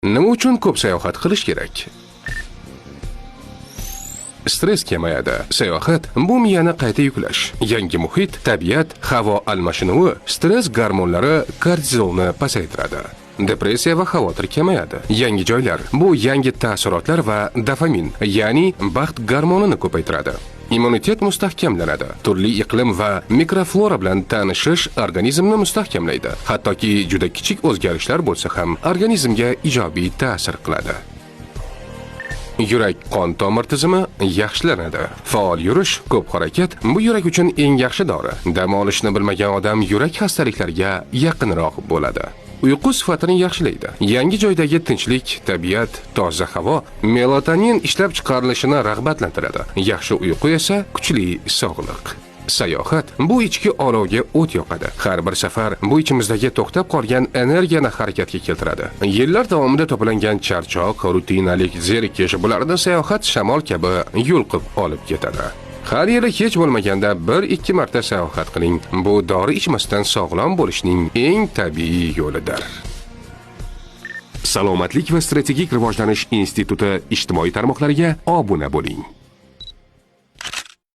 Nima uchun ko'p sayohat qilish kerak? Stress kamayadi. Sayohat bu miyani qayta yuklash. Yangi muhit, tabiat, havo almashinuvi stress gormonlari kortizolni pasaytiradi. Depressiya va xavotir kamayadi. Yangi joylar bu yangi taassurotlar va dopamin, ya'ni baxt gormonini ko'paytiradi. Immunitet mustahkamlanadi. Turli iqlim va mikroflora bilan tanishish organizmni mustahkamlaydi. Hattoki juda kichik o'zgarishlar bo'lsa ham organizmga ijobiy ta'sir qiladi. Yurak qon tomir tizimi yaxshilanadi. Faol yurish, ko'p harakat bu yurak uchun eng yaxshi dori. Dam olishni bilmagan odam yurak xastaliklariga yaqinroq bo'ladi. Uyqu sifatini yaxshilaydi. Yangi joydagi tinchlik, tabiat, toza havo melatonin ishlab chiqarilishini rag'batlantiradi. Yaxshi uyqu esa kuchli sog'liq. Sayohat bu ichki olovga o't yoqadi. Har bir safar bu ichimizdagi to'xtab qolgan energiyani harakatga keltiradi. Yillar davomida to'plangan charchoq, rutinalik, zerikish bularni sayohat shamol kabi yulqib olib ketadi. Har yili hech bo'lmaganda 1-2 marta sayohat qiling. Bu dori ichmasdan sog'lom bo'lishning eng tabiiy yo'lidir. Salomatlik va strategik rivojlanish instituti ijtimoiy tarmoqlariga obuna bo'ling.